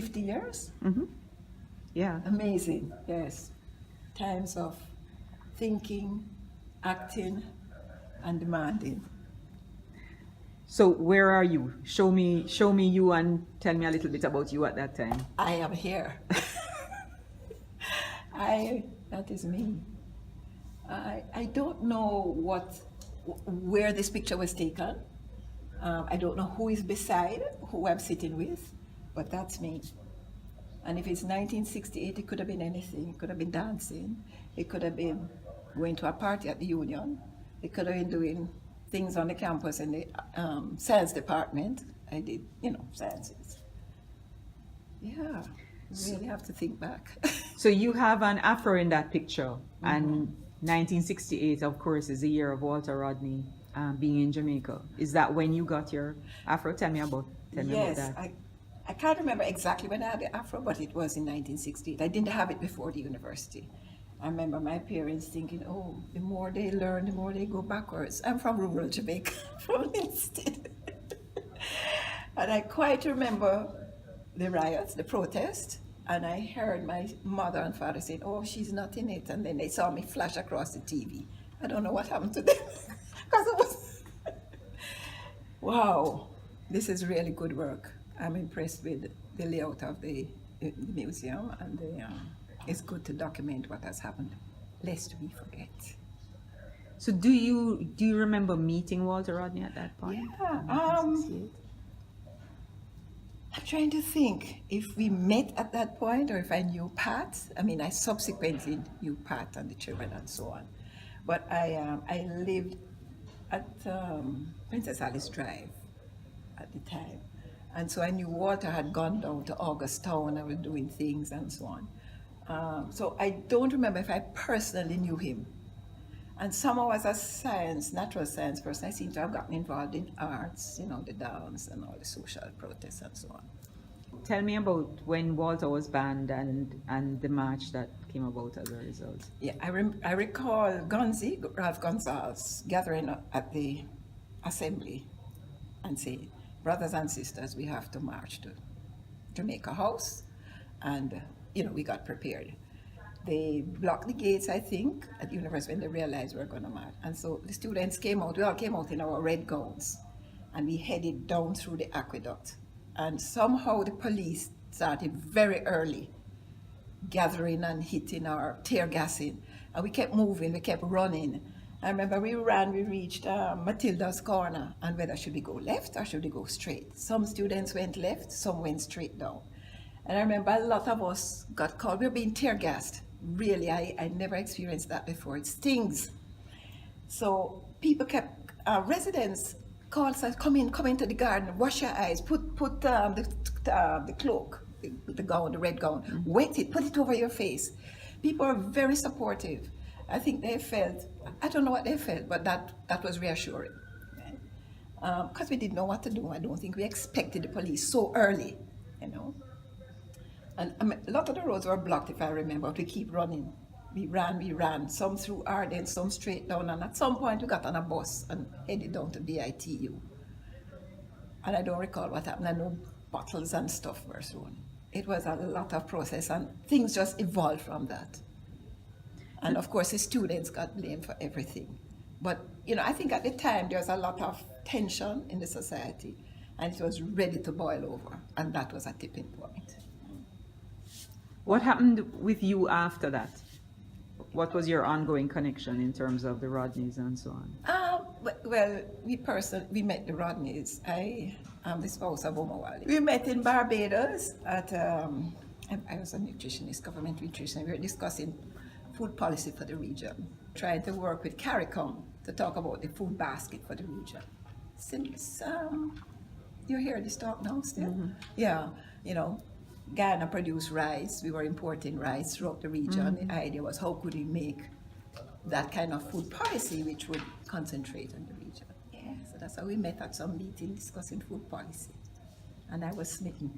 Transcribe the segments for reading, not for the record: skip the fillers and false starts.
50 years? Mm-hmm. Yeah. Amazing, yes. Times of thinking, acting, and demanding. So where are you? Show me you and tell me a little bit about you at that time. I am here. That is me. I don't know where this picture was taken. I don't know who is beside, who I'm sitting with, but that's me. And if it's 1968, it could have been anything. It could have been dancing. It could have been going to a party at the union. It could have been doing things on the campus in the science department. I did, sciences. Yeah, you really have to think back. So you have an afro in that picture, and 1968, of course, is the year of Walter Rodney being in Jamaica. Is that when you got your afro? Tell me about that. Yes, I can't remember exactly when I had the afro, but it was in 1968. I didn't have it before the university. I remember my parents thinking, oh, the more they learn, the more they go backwards. I'm from rural Jamaica, from instead. And I quite remember the riots, the protest, and I heard my mother and father saying, oh, she's not in it. And then they saw me flash across the TV. I don't know what happened to them, because it was, wow, this is really good work. I'm impressed with the layout of the museum, and it's good to document what has happened, lest we forget. So do you remember meeting Walter Rodney at that point? Yeah, I'm trying to think if we met at that point or if I knew Pat. I mean, I subsequently knew Pat and the children and so on. But I lived at Princess Alice Drive at the time. And so I knew Walter had gone down to Augustown and was doing things and so on. So I don't remember if I personally knew him. And somehow as a natural science person, I seem to have gotten involved in arts, the dance and all the social protests and so on. Tell me about when Walter was banned and the march that came about as a result. Yeah, I recall Gonzi, Ralph Gonzalez, gathering at the assembly and saying, brothers and sisters, we have to march to Jamaica House. And, we got prepared. They blocked the gates, I think, at the university when they realized we were going to march. And so the students came out, we all came out in our red gowns, and we headed down through the aqueduct. And somehow the police started very early, gathering and hitting or tear gassing. And we kept moving, we kept running. I remember we reached Matilda's corner, and whether should we go left or should we go straight? Some students went left, some went straight down. And I remember a lot of us got called, we were being tear gassed. Really, I never experienced that before. It stings. So people kept, residents called, said, come into the garden, wash your eyes, put the cloak, the gown, the red gown, wet it, put it over your face. People are very supportive. I think they felt, I don't know what they felt, but that was reassuring. Because we didn't know what to do. I don't think we expected the police so early, And a lot of the roads were blocked, if I remember, but we keep running. We ran, some through Arden, some straight down, and at some point we got on a bus and headed down to BITU. And I don't recall what happened. I know bottles and stuff were thrown. It was a lot of process, and things just evolved from that. And of course, the students got blamed for everything. But, I think at the time there was a lot of tension in the society, and it was ready to boil over, and that was a tipping point. What happened with you after that? What was your ongoing connection in terms of the Rodneys and so on? Well, we met the Rodneys. I am the spouse of Oma Wally. We met in Barbados at, I was a nutritionist, government nutritionist. We were discussing food policy for the region, trying to work with CARICOM to talk about the food basket for the region. Since you hear this talk now still? Yeah, Guyana produced rice. We were importing rice throughout the region. The idea was how could we make that kind of food policy which would concentrate on the region. Yeah, so that's how we met at some meeting discussing food policy. And I was smitten.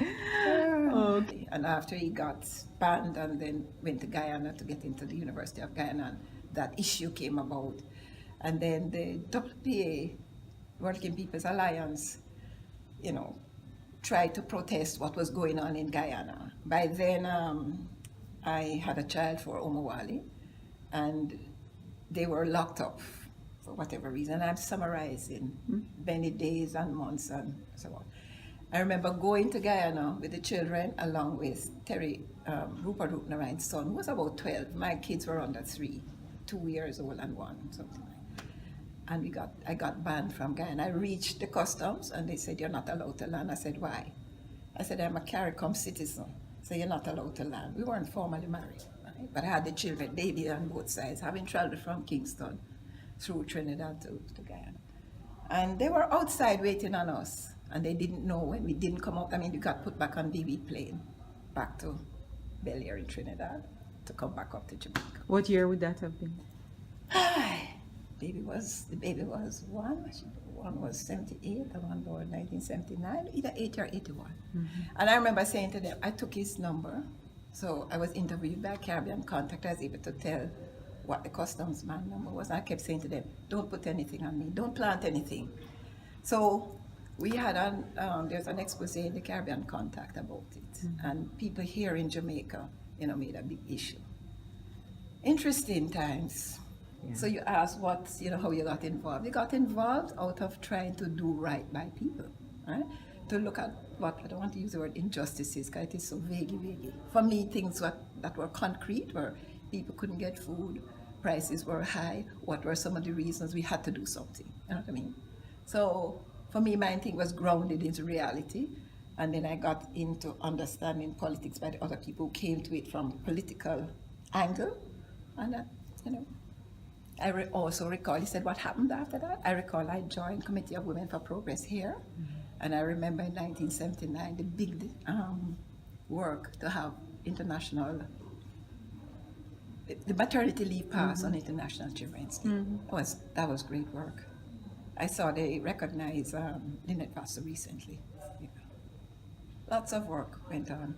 Okay. And after he got banned and then went to Guyana to get into the University of Guyana, that issue came about. And then the WPA, Working People's Alliance, try to protest what was going on in Guyana. By then, I had a child for Omawali, and they were locked up for whatever reason. I'm summarizing many days and months and so on. I remember going to Guyana with the children along with Terry, Rupert Rupnarayan's son, who was about 12. My kids were under 3, 2 years old and 1, something like that. And I got banned from Guyana. I reached the customs and they said, you're not allowed to land. I said, why? I said, I'm a CARICOM citizen, so you're not allowed to land. We weren't formally married, right? But I had the children, baby on both sides, having traveled from Kingston through Trinidad to Guyana. And they were outside waiting on us, and they didn't know when we didn't come out. I mean, we got put back on DB plane, back to Bel Air in Trinidad, to come back up to Jamaica. What year would that have been? The baby was one was 78 and one was 1979, either 80 or 81. And I remember saying to them, I took his number, so I was interviewed by Caribbean Contact. I was able to tell what the customs man number was. I kept saying to them, don't put anything on me, don't plant anything. So we had there's an expose in the Caribbean Contact about it, and people here in Jamaica, made a big issue. Interesting times. Yeah. So you asked how you got involved. You got involved out of trying to do right by people, right? To look at what, I don't want to use the word injustices because it is so vague. For me, things that were concrete, where people couldn't get food, prices were high, what were some of the reasons we had to do something, you know what I mean? So for me, my thing was grounded into reality, and then I got into understanding politics by the other people who came to it from political angle, and that, I also recall, he said, what happened after that? I recall I joined Committee of Women for Progress here, and I remember in 1979, the big work to have the maternity leave pass on international children's day. That was great work. I saw they recognize Lynette Vassar recently. Yeah. Lots of work went on.